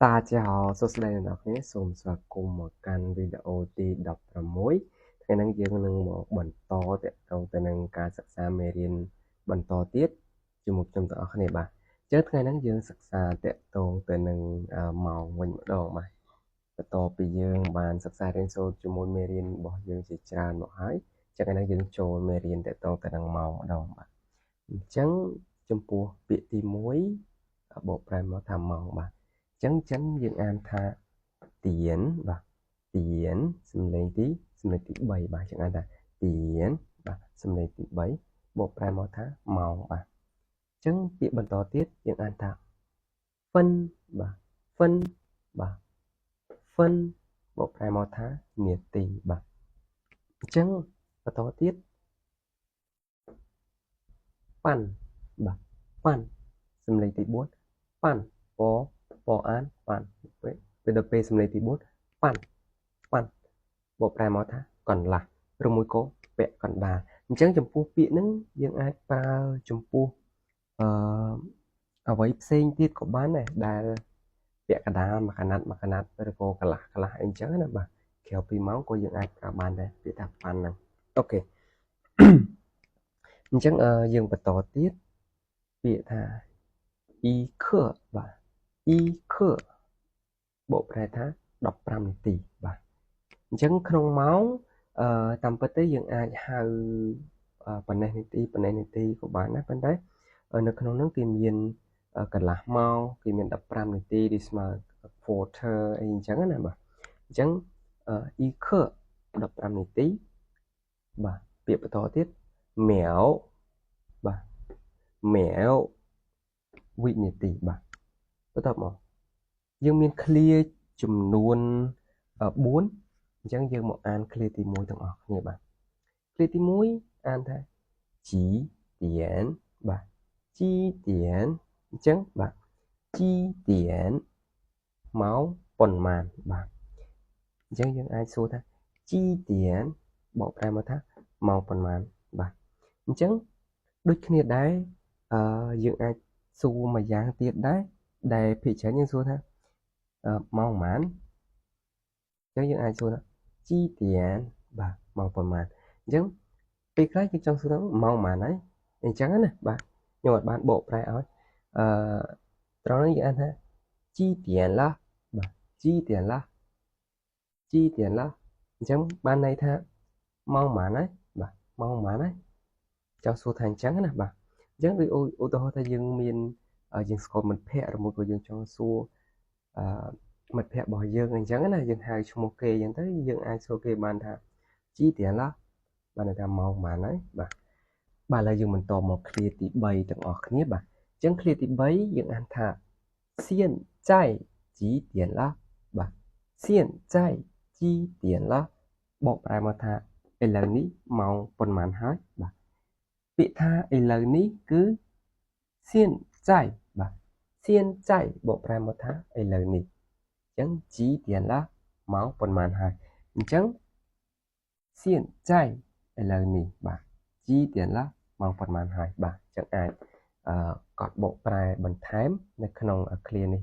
តាជាហោសួស្តីអ្នកនរគ្នាសូមស្វាគមន៍មកកាន់វីដេអូទី16ថ្ងៃហ្នឹងយើងនឹងមកបន្តតទៅនឹងការសិក្សាមេរៀនបន្តទៀតជាមួយមេរៀនបន្តទៀតចំពោះចំតអស់គ្នាបាទចឹងថ្ងៃហ្នឹងយើងសិក្សាតទៅតងទៅនឹងម៉ោងវិញម្ដងបាទបន្តពីយើងបានសិក្សារៀនសូត្រជាមួយមេរៀនរបស់យើងជាច្រើនមកហើយចឹងថ្ងៃហ្នឹងយើងចូលមេរៀនតទៅតទៅនឹងម៉ោងបាទចឹងចឹងយើងអានថាទៀនបាទទៀនសំឡេងទី3បាទចឹងអានថាទៀនបាទសំឡេងទី3បកប្រែមកថាម៉ោងបាទចឹងពាក្យបន្តទៀតយើងអានថា phân បាទ phân បាទ phân បកប្រែមកថានាទីបាទអញ្ចឹងបន្តទៀត pan បាទ pan សំឡេងទី4 pan ពអាន pan ពេលដល់ពេលសំឡេងទី4 pan pan បកប្រែមកថាកន្លះឬមួយក៏ពាក់កណ្ដាលអញ្ចឹងចំពោះពាក្យហ្នឹងយើងអាចប្រើចំពោះអ្វីផ្សេងទៀតក៏បានដែរដែលពាក់កណ្ដាលមួយកណាត់ឬក៏កន្លះអីអញ្ចឹងណាបាទក្រៅពីម៉ោងក៏យើងអាចប្រើបានដែរពាក្យថា pan ហ្នឹងអូខេអញ្ចឹងយើងបន្តទៀតពាក្យថា y ខបាទ y ខបកប្រែថា15នាទីបាទអញ្ចឹងក្នុងម៉ោងតាមពិតទៅយើងអាចហៅប៉ុណ្ណេះនាទីក៏បានដែរប៉ុន្តែនៅក្នុងហ្នឹងគេមានកន្លះម៉ោងគេមាន15នាទីឬស្មើ quarter អីអញ្ចឹងណាបាទអញ្ចឹង y ខ15នាទីបាទពាក្យបន្តទៀត mèo បាទ mèo វិនាទីបាទបន្ទាប់មកយើងមាន clear ចំនួន4អញ្ចឹងយើងមកអាន clear ទី1ទាំងអស់គ្នាបាទ clear ទី1អានថាជីទៀនបាទជីទៀនអញ្ចឹងបាទជីទៀនម៉ោងប៉ុន្មានបាទអញ្ចឹងយើងអាចសួរថាជីទៀនបកប្រែមកថាម៉ោងប៉ុន្មានបាទអញ្ចឹងដូចគ្នាដែរយើងអាចសួរមួយយ៉ាងទៀតដែរដែលភាគច្រើនយើងសួរថាម៉ោងប៉ុន្មានអញ្ចឹងយើងអាចសួរថាជីទៀនបាទម៉ោងប៉ុន្មានអញ្ចឹងពេលខ្លះយើងចង់សួរថាម៉ោងប៉ុន្មានហើយអញ្ចឹងណាបាទខ្ញុំអត់បានបកប្រែឲ្យត្រង់ហ្នឹងយើងអានថាជីទៀនឡាបាទជីទៀនឡាជីទៀនឡាអញ្ចឹងបានន័យថាម៉ោងប៉ុន្មានហើយបាទម៉ោងប៉ុន្មានហើយចង់សួរថាអញ្ចឹងណាបាទអញ្ចឹងដូចឧទាហរណ៍ថាយើងស្គាល់មិត្តភក្តិឬមួយក៏យើងចង់សួរមិត្តភក្តិរបស់យើងអញ្ចឹងណាយើងហៅឈ្មោះគេអញ្ចឹងទៅយើងអាចសួរគេបានថាជីទៀនឡាបានន័យថាម៉ោងប៉ុន្មានហើយបាទបាទឥឡូវយើងបន្តមក clear ទី3ទាំងអស់គ្នាបាទអញ្ចឹង clear ទី3យើងអានថា现在几点了បាទ现在几点了បកប្រែមកថាឥឡូវនេះម៉ោងប៉ុន្មានហើយបាទពាក្យថាឥឡូវនេះគឺ 现在បាទ现在បកប្រែមកថាឥឡូវនេះអញ្ចឹង几点了ម៉ោងប៉ុន្មានហើយអញ្ចឹង现在ឥឡូវនេះបាទ几点了ម៉ោងប៉ុន្មានហើយបាទអញ្ចឹងអាចកត់បកប្រែបន្ថែមនៅក្នុង clear នេះ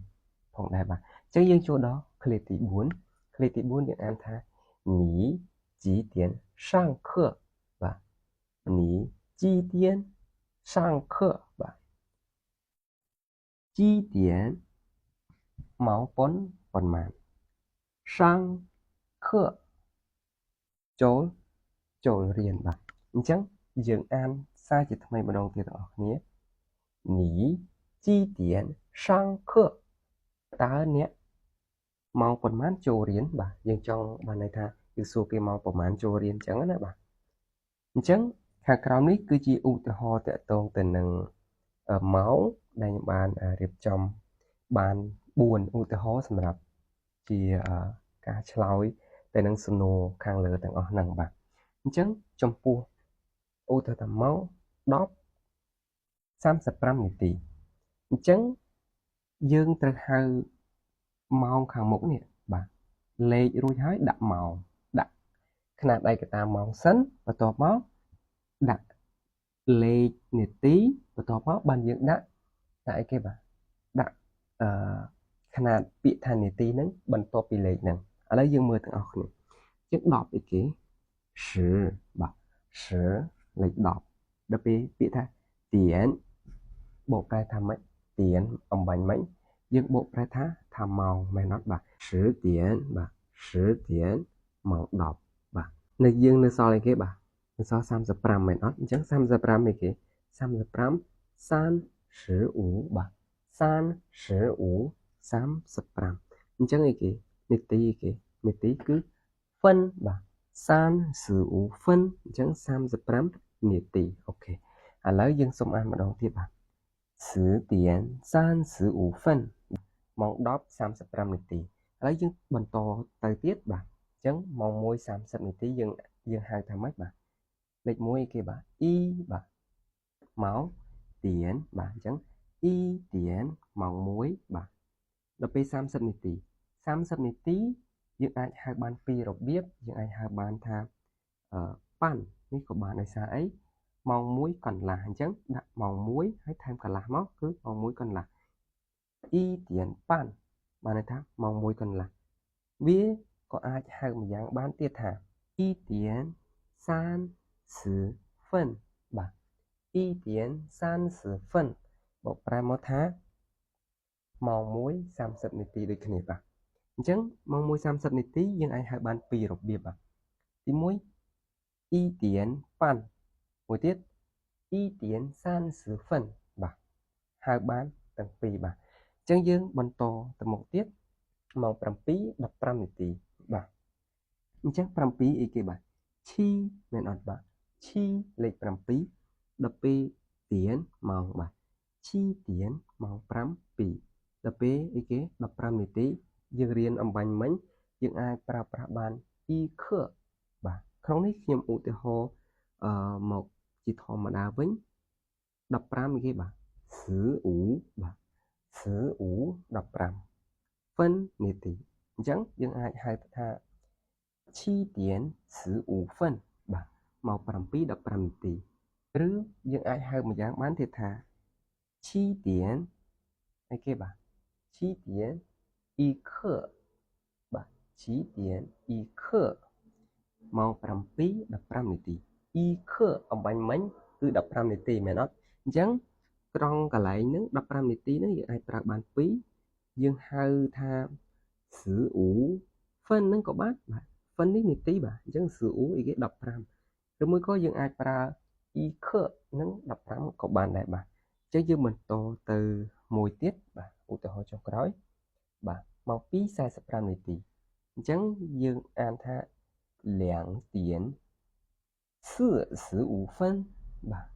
ផងដែរបាទអញ្ចឹងយើងចូលដល់ clear ទី4 clear ទី4យើងអានថា你几点上课បាទ你几点上课បាទ几点ម៉ោងប៉ុន្មាន上课ចូលរៀនបាទអញ្ចឹងយើងអានសារជាថ្មីម្ដងទៀតបងប្អូន你几点上课តើអ្នកម៉ោងប៉ុន្មានចូលរៀនបាទយើងចង់បានន័យថាយើងសួរគេម៉ោងប៉ុន្មានចូលរៀនអញ្ចឹងណាបាទអញ្ចឹងខាងក្រោមនេះគឺជាឧទាហរណ៍តាក់ទងទៅនឹងម៉ោងដែលខ្ញុំបានរៀបចំ4ឧទាហរណ៍សម្រាប់ជាការឆ្លើយទៅនឹងសំណួរខាងលើទាំងអស់ហ្នឹងបាទអញ្ចឹងចំពោះឧទាហរណ៍ថាម៉ោង 10:35 នាទីអញ្ចឹងយើងត្រូវហៅម៉ោងខាងមុខនេះបាទលេខរួចហើយដាក់ម៉ោងដាក់ខ្នាតឯកតាម៉ោងសិនបន្ទាប់មកដាក់លេខនាទីបន្ទាប់មកបានយើងដាក់អីគេបាទដាក់ ขนาดពាក្យថានីតិហ្នឹងបន្ទាប់ពីលេខហ្នឹងឥឡូវយើងមើលទាំងអស់គ្នាជាង10អីគេ10បាទ10លេខ10ដល់ពេលពាក្យថាទៀនបូកប្រែថាម៉េចទៀនអំបញ្ញម៉េចយើងបូកប្រែថាម៉ោងមែនអត់បាទ10ទៀនបាទ10ទៀនម៉ោង10បាទនៅយើងនៅសល់អីគេបាទនៅសល់35មែនអត់អញ្ចឹង35អីគេ35 35បាទ35 35អញ្ចឹងអីគេនាទីអីគេនាទីគឺហ្វិនបាទ35ហ្វិនអញ្ចឹង35នាទីអូខេឥឡូវយើងសូមអានម្ដងទៀតបាទ10点35分ម៉ោង10 35នាទីឥឡូវយើងបន្តទៅទៀតបាទអញ្ចឹងម៉ោង1 30នាទីយើងហៅថាម៉េចបាទលេខ1គេបាទ e បាទម៉ោងទៀនបាទអញ្ចឹង e ទៀនម៉ោង1បាទដល់ពេល30នាទី30នាទីយើងអាចហៅបានពីររបៀបយើងអាចហៅបានថាប៉ាន់នេះក៏បានដោយសារអីម៉ោង1កន្លះអញ្ចឹងដាក់ម៉ោង1ហើយថែមកន្លះមកគឺម៉ោង1កន្លះ e ទៀនប៉ាន់បានន័យថាម៉ោង1កន្លះវាក៏អាចហៅម្យ៉ាងបានទៀតថា1点30分បាទ1点30分បកប្រែមកថាម៉ោង1 30នាទីដូចគ្នាបាទអញ្ចឹងម៉ោង1 30នាទីយើងអាចហៅបានពីររបៀបបាទទី1 1点半មួយទៀត1点30分បាទហៅបានទាំងពីរបាទអញ្ចឹងយើងបន្តទៅមុខទៀតម៉ោង7 15នាទីបាទអញ្ចឹង7អីគេបាទឈីមែនអត់បាទឈីលេខ7ដល់ពេលទៀនម៉ោងបាទឈីទៀនម៉ោង7ដល់ពេលអីគេ15នាទីយើងរៀនអំបញ្ញមិញយើងអាចប្រើប្រាស់បានអ៊ីខឺបាទក្នុងនេះខ្ញុំឧទាហរណ៍មកជាធម្មតាវិញ15អីគេបាទ15បាទ15 15នាទីអញ្ចឹងយើងអាចហៅថា7点15分បាទមក7 15នាទីឬយើងអាចហៅម្យ៉ាងបានទៀតថា7点អីគេបាទ7点一刻បាទ7点一刻ម៉ោង7 15នាទីអ៊ីខឺអំបញ្ញមិញគឺ15នាទីមែនអត់អញ្ចឹងត្រង់កន្លែងហ្នឹង15នាទីហ្នឹងយើងអាចប្រើបាន2យើងហៅថា15 phânហ្នឹងក៏បានបាទ phân នេះនាទីបាទអញ្ចឹង15អីគេ15ឬមួយក៏យើងអាចប្រើអ៊ីខឺហ្នឹង15ក៏បានដែរបាទអញ្ចឹងយើងបន្តទៅមួយទៀតបាទឧទាហរណ៍ចុងក្រោយបាទម៉ោង2 45នាទីអញ្ចឹងយើងអានថា2点45分បាទ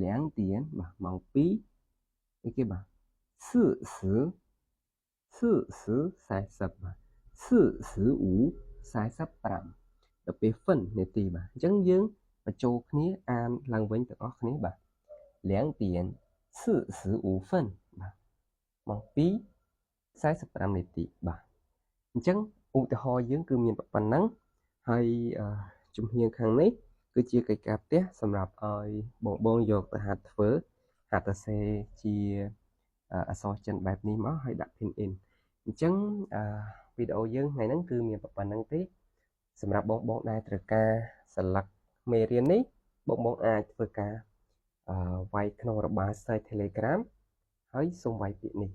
2点បាទម៉ោង2អីគេបាទ40 40 40បាទ45 45ដល់ពេលហ្វិននាទីបាទអញ្ចឹងយើងបញ្ចូលគ្នាអានឡើងវិញទាំងអស់គ្នាបាទ2点45分បាទម៉ោង2 45នាទីបាទអញ្ចឹងឧទាហរណ៍យើងគឺមានប៉ុណ្ណឹងហើយជំហានខាងនេះគឺជាកិច្ចការផ្ទះសម្រាប់ឲ្យបងយកទៅហាត់ធ្វើហាត់សរសេរជាអក្សរចិនបែបនេះមកហើយដាក់ pin in អញ្ចឹងវីដេអូយើងថ្ងៃហ្នឹងគឺមានប៉ុណ្ណឹងទេសម្រាប់បងដែលត្រូវការស្លឹកមេរៀននេះបងអាចធ្វើការវាយក្នុងរបាយសារ Telegram ហើយសូមវាយពាក្យនេះ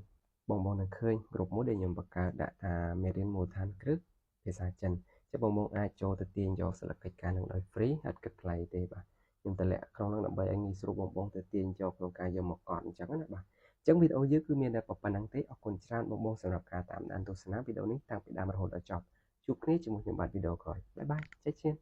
បងនឹងឃើញក្រុមមួយដែលខ្ញុំបង្កើតដាក់ថាមេរៀនមូលដ្ឋានគ្រឹះភាសាចិនចឹងបងអាចចូលទៅទាញយកសិលកិច្ចការនឹងដោយ free អត់គិតថ្លៃទេបាទខ្ញុំតម្លាក់ក្នុងនឹងដើម្បីឲ្យងាយស្រួលបងទៅទាញយកក្នុងការយកមកកត់អញ្ចឹងណាបាទអញ្ចឹងវីដេអូយើងគឺមានតែប៉ុណ្្នឹងទេអរគុណច្រើនបងសម្រាប់ការតាមដានទស្សនាវីដេអូនេះតាំងពីដើមរហូតដល់ចប់ជួបគ្នាជាមួយខ្ញុំបាទវីដេអូក្រោយបាយបាយចែកជៀន